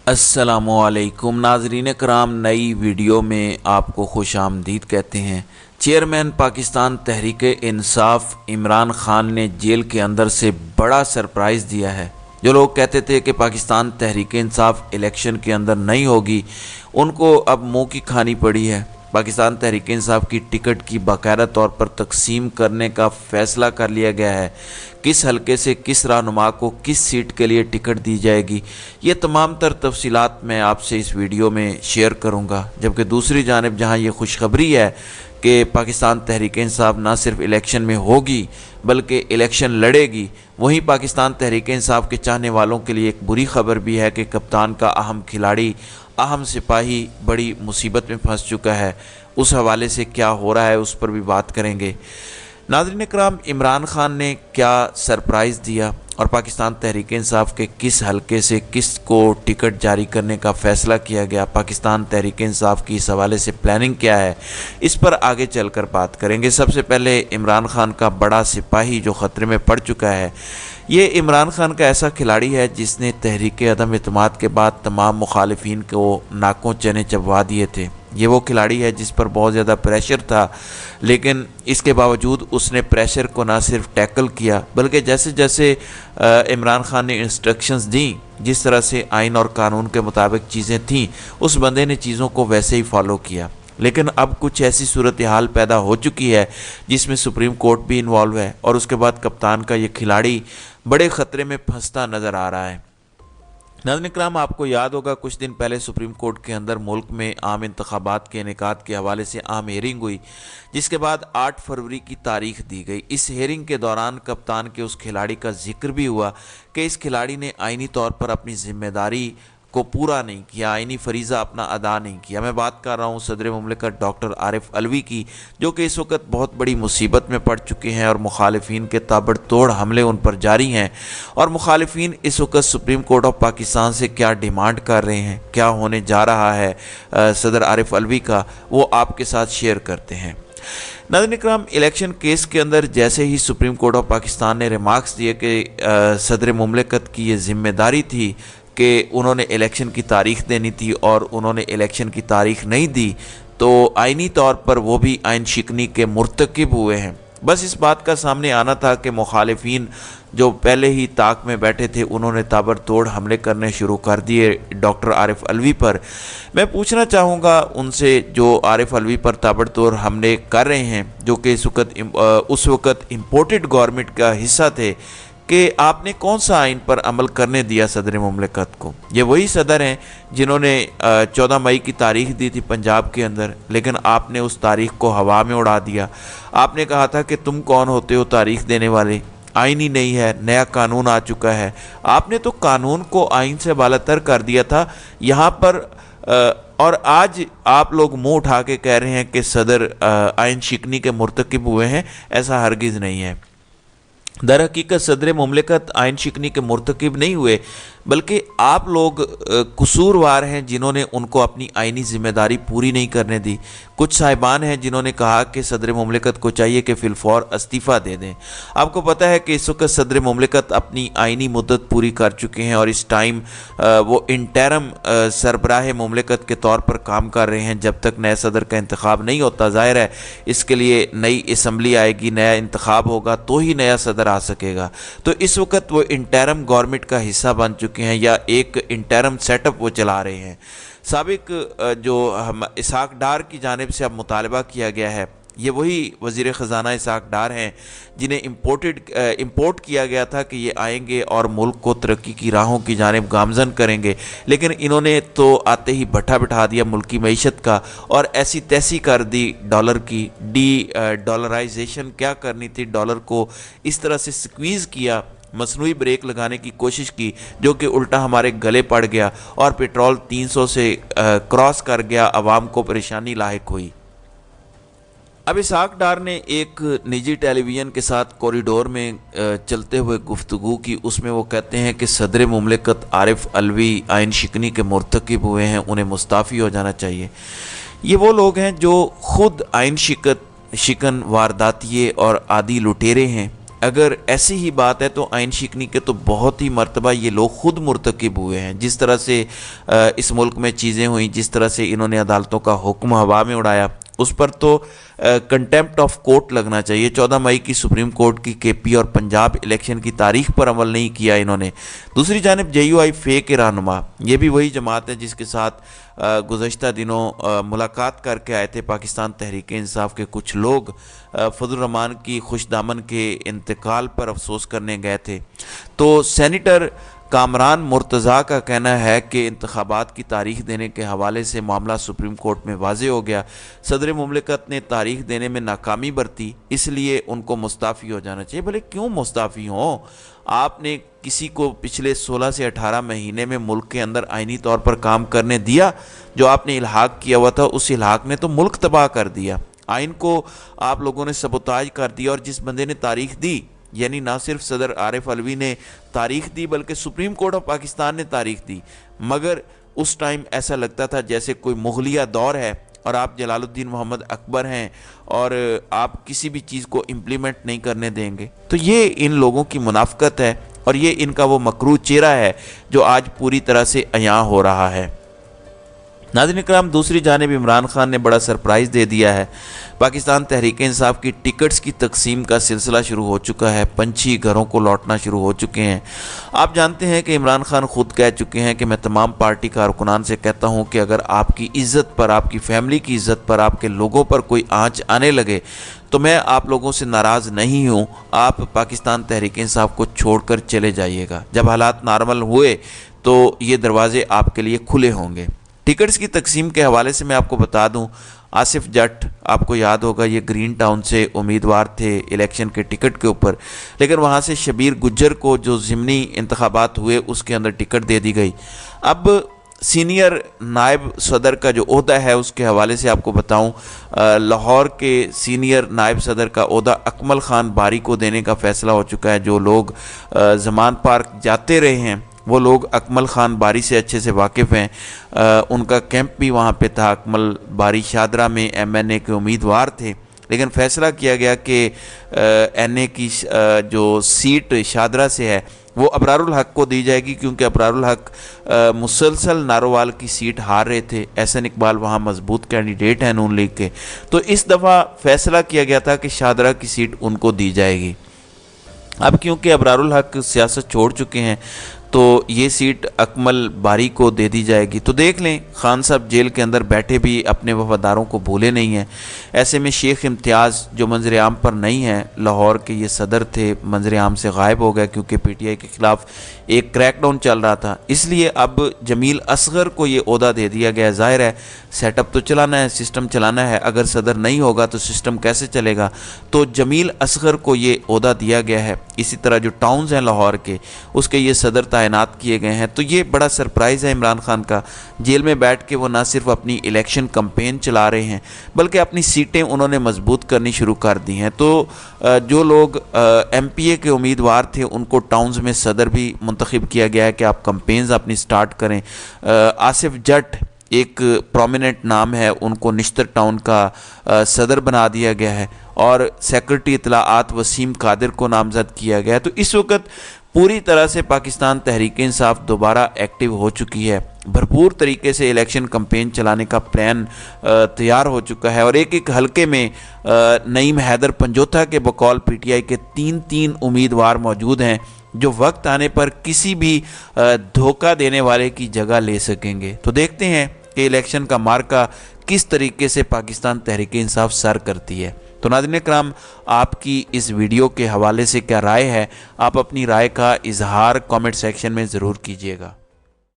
अस्सलामुअलैकुम नाजरीन कराम, नई वीडियो में आपको खुश आमदीद कहते हैं। चेयरमैन पाकिस्तान तहरीक इंसाफ इमरान खान ने जेल के अंदर से बड़ा सरप्राइज़ दिया है। जो लोग कहते थे कि पाकिस्तान तहरीक इंसाफ इलेक्शन के अंदर नहीं होगी, उनको अब मुंह की खानी पड़ी है। पाकिस्तान तहरीक इंसाफ की टिकट की बाकायदा तौर पर तकसीम करने का फ़ैसला कर लिया गया है। किस हलके से किस रहनुमा को किस सीट के लिए टिकट दी जाएगी, ये तमाम तर तफसीलात मैं आपसे इस वीडियो में शेयर करूंगा। जबकि दूसरी जानिब जहां ये खुशखबरी है कि पाकिस्तान तहरीक इंसाफ ना सिर्फ इलेक्शन में होगी बल्कि इलेक्शन लड़ेगी, वहीं पाकिस्तान तहरीक इंसाफ के चाहने वालों के लिए एक बुरी खबर भी है कि कप्तान का अहम खिलाड़ी, अहम सिपाही बड़ी मुसीबत में फंस चुका है। उस हवाले से क्या हो रहा है उस पर भी बात करेंगे। नाज़रीन इकराम, इमरान खान ने क्या सरप्राइज़ दिया और पाकिस्तान तहरीक इंसाफ के किस हलके से किस को टिकट जारी करने का फ़ैसला किया गया, पाकिस्तान तहरीक इंसाफ की इस हवाले से प्लानिंग क्या है, इस पर आगे चलकर बात करेंगे। सबसे पहले इमरान खान का बड़ा सिपाही जो ख़तरे में पड़ चुका है, ये इमरान खान का ऐसा खिलाड़ी है जिसने तहरीक अदम एतमाद के बाद तमाम मुखालिफिन को नाकों चने चबवा दिए थे। ये वो खिलाड़ी है जिस पर बहुत ज़्यादा प्रेशर था, लेकिन इसके बावजूद उसने प्रेशर को ना सिर्फ टैकल किया बल्कि जैसे जैसे इमरान खान ने इंस्ट्रक्शंस दी, जिस तरह से आइन और कानून के मुताबिक चीज़ें थीं, उस बंदे ने चीज़ों को वैसे ही फॉलो किया। लेकिन अब कुछ ऐसी सूरत हाल पैदा हो चुकी है जिसमें सुप्रीम कोर्ट भी इन्वॉल्व है और उसके बाद कप्तान का ये खिलाड़ी बड़े ख़तरे में फंसता नज़र आ रहा है। नाज़रीन इकराम, आपको याद होगा कुछ दिन पहले सुप्रीम कोर्ट के अंदर मुल्क में आम इंतखाबात के इनेकाद के हवाले से आम हेयरिंग हुई, जिसके बाद 8 फरवरी की तारीख दी गई। इस हेयरिंग के दौरान कप्तान के उस खिलाड़ी का जिक्र भी हुआ कि इस खिलाड़ी ने आइनी तौर पर अपनी जिम्मेदारी को पूरा नहीं किया, आइनी फरीज़ा अपना अदा नहीं किया। मैं बात कर रहा हूँ सदर मुमलिकत डॉक्टर आरिफ अलवी की, जो कि इस वक्त बहुत बड़ी मुसीबत में पड़ चुके हैं और मुखालिफिन के ताबड़तोड़ हमले उन पर जारी हैं। और मुखालिफिन इस वक्त सुप्रीम कोर्ट ऑफ पाकिस्तान से क्या डिमांड कर रहे हैं, क्या होने जा रहा है सदर आरिफ अलवी का, वो आपके साथ शेयर करते हैं। नाज़रीन इकराम, इलेक्शन केस के अंदर जैसे ही सुप्रीम कोर्ट ऑफ पाकिस्तान ने रिमार्क्स दिए कि सदर मुमलिकत की ये जिम्मेदारी थी कि उन्होंने इलेक्शन की तारीख़ देनी थी और उन्होंने इलेक्शन की तारीख़ नहीं दी, तो आइनी तौर पर वो भी आइन शिकनी के मुर्तकिब हुए हैं। बस इस बात का सामने आना था कि मुखालिफिन जो पहले ही ताक में बैठे थे, उन्होंने ताबड़तोड़ हमले करने शुरू कर दिए डॉक्टर आरिफ अलवी पर। मैं पूछना चाहूँगा उनसे, जो आरिफ अलवी पर ताबड़तोड़ हमले कर रहे हैं, जो कि उस वक़्त इम्पोर्टेड गवर्नमेंट का हिस्सा थे, कि आपने कौन सा आइन पर अमल करने दिया सदर मुमलिकत को। ये वही सदर हैं जिन्होंने 14 मई की तारीख दी थी पंजाब के अंदर, लेकिन आपने उस तारीख को हवा में उड़ा दिया। आपने कहा था कि तुम कौन होते हो तारीख देने वाले, आइन ही नहीं है, नया कानून आ चुका है। आपने तो कानून को आइन से बालातर कर दिया था यहाँ पर, और आज आप लोग मुंह उठा के कह रहे हैं कि सदर आइन शिकनी के मुर्तकिब हुए हैं। ऐसा हरगिज़ नहीं है। दर हकीकत सदर मुमलिकत आइन शिकनी के मुर्तकिब नहीं हुए, बल्कि आप लोग कसूरवार हैं जिन्होंने उनको अपनी आइनी ज़िम्मेदारी पूरी नहीं करने दी। कुछ साहिबान हैं जिन्होंने कहा कि सदर मुमलिकत को चाहिए कि फिलफौर इस्तीफ़ा दे दें। आपको पता है कि इस वक्त सदर मुमलिकत अपनी आइनी मुद्दत पूरी कर चुके हैं और इस टाइम वो इंटरम सरबराह मुमलिकत के तौर पर काम कर रहे हैं जब तक नए सदर का इंतखाब नहीं होता। ज़ाहिर है इसके लिए नई असम्बली आएगी, नया इंतखाब होगा तो ही नया सदर आ सकेगा। तो इस वक्त वो इंटरम गवर्नमेंट का हिस्सा बन चुके हैं या एक इंटरम सेटअप वो चला रहे हैं। साबिक जो हम इसहाक डार की जानिब से अब मुतालबा किया गया है, ये वही वज़ीर ख़जाना इसहाक डार हैं जिन्हें इम्पोर्ट किया गया था कि ये आएंगे और मुल्क को तरक्की की राहों की जानिब गामज़न करेंगे, लेकिन इन्होंने तो आते ही भट्ठा बिठा दिया मुल्की मईशत का और ऐसी तैसी कर दी डॉलर की। डॉलराइजेशन क्या करनी थी, डॉलर को इस तरह से स्क्वीज़ किया, मसनूई ब्रेक लगाने की कोशिश की, जो कि उल्टा हमारे गले पड़ गया और पेट्रोल 300 से क्रॉस कर गया, आवाम को परेशानी लायक हुई। अब इसहाक डार ने एक निजी टेलीविज़न के साथ कॉरिडोर में चलते हुए गुफ्तगू की। उसमें वो कहते हैं कि सदर मुमलिकत आरिफ अलवी आइन शिकनी के मुर्तकिब हुए हैं, उन्हें मुस्ताफ़ी हो जाना चाहिए। ये वो लोग हैं जो ख़ुद आइन शिकन वारदातिये और आदि लुटेरे हैं अगर ऐसी ही बात है तो आइन शिकनी के तो बहुत ही मर्तबा ये लोग खुद मुर्तकिब हुए हैं। जिस तरह से इस मुल्क में चीज़ें हुई, जिस तरह से इन्होंने अदालतों का हुक्म हवा में उड़ाया, उस पर तो कंटेम्प्ट ऑफ कोर्ट लगना चाहिए। 14 मई की सुप्रीम कोर्ट की केपी और पंजाब इलेक्शन की तारीख पर अमल नहीं किया इन्होंने। दूसरी जानिब JUI फे के रहनुमा, ये भी वही जमात है जिसके साथ गुज़श्ता दिनों मुलाकात करके आए थे पाकिस्तान तहरीक इंसाफ के कुछ लोग। फजल रहमान की खुशदामन के इंतकाल पर अफसोस करने गए थे। तो सेनेटर कामरान मुर्तज़ा का कहना है कि इंतखाबात की तारीख देने के हवाले से मामला सुप्रीम कोर्ट में वाज़े हो गया। सदर मुमलिकत ने तारीख देने में नाकामी बरती, इसलिए उनको मुस्ताफ़ी हो जाना चाहिए। भले क्यों मुस्ताफ़ी हों? आपने किसी को पिछले 16 से 18 महीने में मुल्क के अंदर आइनी तौर पर काम करने दिया? जो आपने इल्हाक किया हुआ था, उस इल्हाक ने तो मुल्क तबाह कर दिया। आइन को आप लोगों ने सबोताज कर दिया। और जिस बंदे ने तारीख दी, यानी ना सिर्फ सदर आरिफ अलवी ने तारीख दी बल्कि सुप्रीम कोर्ट ऑफ पाकिस्तान ने तारीख दी। मगर उस टाइम ऐसा लगता था जैसे कोई मुगलिया दौर है और आप जलालुद्दीन मोहम्मद अकबर हैं और आप किसी भी चीज़ को इम्प्लीमेंट नहीं करने देंगे। तो ये इन लोगों की मुनाफकत है और ये इनका वो मकरू चेहरा है जो आज पूरी तरह से अयां हो रहा है। नाज़रीन इकराम, दूसरी जानिब इमरान खान ने बड़ा सरप्राइज़ दे दिया है। पाकिस्तान तहरीक इंसाफ की टिकट्स की तकसीम का सिलसिला शुरू हो चुका है। पंछी घरों को लौटना शुरू हो चुके हैं। आप जानते हैं कि इमरान खान खुद कह चुके हैं कि मैं तमाम पार्टी कारकुनान से कहता हूं कि अगर आपकी इज़्ज़त पर, आपकी फैमिली की इज़्ज़त पर, आपके लोगों पर कोई आंच आने लगे तो मैं आप लोगों से नाराज़ नहीं हूं। आप पाकिस्तान तहरीक इंसाफ को छोड़कर चले जाइएगा। जब हालात नॉर्मल हुए तो ये दरवाजे आपके लिए खुले होंगे। टिकट्स की तकसीम के हवाले से मैं आपको बता दूं, आसिफ जट, आपको याद होगा, ये ग्रीन टाउन से उम्मीदवार थे इलेक्शन के टिकट के ऊपर, लेकिन वहाँ से शबीर गुज्जर को जो ज़िमनी इंतखाबात हुए उसके अंदर टिकट दे दी गई। अब सीनियर नायब सदर का जो ओहदा है उसके हवाले से आपको बताऊं, लाहौर के सीनियर नायब सदर का ओहदा अकमल ख़ान बारी को देने का फ़ैसला हो चुका है। जो लोग ज़मान पार्क जाते रहे हैं वो लोग अकमल ख़ान बारी से अच्छे से वाकिफ़ हैं। उनका कैंप भी वहाँ पे था। अकमल बारी शादरा में MNA के उम्मीदवार थे, लेकिन फ़ैसला किया गया कि NA की जो सीट शादरा से है वो अबरारुल हक को दी जाएगी, क्योंकि अबरारुल हक मुसलसल नारोवाल की सीट हार रहे थे। एहसन इकबाल वहाँ मजबूत कैंडिडेट हैं नून लीग के। तो इस दफ़ा फ़ैसला किया गया था कि शादरा की सीट उनको दी जाएगी। अब क्योंकि अबरारुल हक सियासत छोड़ चुके हैं तो ये सीट अकमल बारी को दे दी जाएगी। तो देख लें, खान साहब जेल के अंदर बैठे भी अपने वफादारों को भूले नहीं हैं। ऐसे में शेख इम्तियाज़ जो मंजर आम पर नहीं है, लाहौर के ये सदर थे, मंजर आम से गायब हो गए क्योंकि PTI के ख़िलाफ़ एक क्रैकडाउन चल रहा था। इसलिए अब जमील असगर को ये ओहदा दे दिया गया। ज़ाहिर है सेटअप तो चलाना है, सिस्टम चलाना है। अगर सदर नहीं होगा तो सिस्टम कैसे चलेगा? तो जमील असगर को ये ओहदा दिया गया है। इसी तरह जो टाउन्स हैं लाहौर के, उसके ये सदर तैनात किए गए हैं। तो ये बड़ा सरप्राइज़ है इमरान खान का। जेल में बैठ के वो ना सिर्फ अपनी इलेक्शन कैंपेन चला रहे हैं बल्कि अपनी सीटें उन्होंने मजबूत करनी शुरू कर दी हैं। तो जो लोग MPA के उम्मीदवार थे उनको टाउन्स में सदर भी मुंतखब किया गया है कि आप कैंपेन्स अपनी स्टार्ट करें। आसिफ जट एक प्रोमिनेंट नाम है, उनको निश्तर टाउन का सदर बना दिया गया है और सेक्रेटरी इत्तलाआत वसीम कादिर को नामजद किया गया है। तो इस वक्त पूरी तरह से पाकिस्तान तहरीक इंसाफ दोबारा एक्टिव हो चुकी है। भरपूर तरीके से इलेक्शन कैंपेन चलाने का प्लान तैयार हो चुका है और एक एक हलके में नईम हैदर पंजोथा के बकौल PTI के 3 उम्मीदवार मौजूद हैं जो वक्त आने पर किसी भी धोखा देने वाले की जगह ले सकेंगे। तो देखते हैं कि इलेक्शन का मार्का किस तरीके से पाकिस्तान तहरीक इंसाफ सर करती है। तो नाज़रीन इकराम, आपकी इस वीडियो के हवाले से क्या राय है? आप अपनी राय का इजहार कमेंट सेक्शन में ज़रूर कीजिएगा।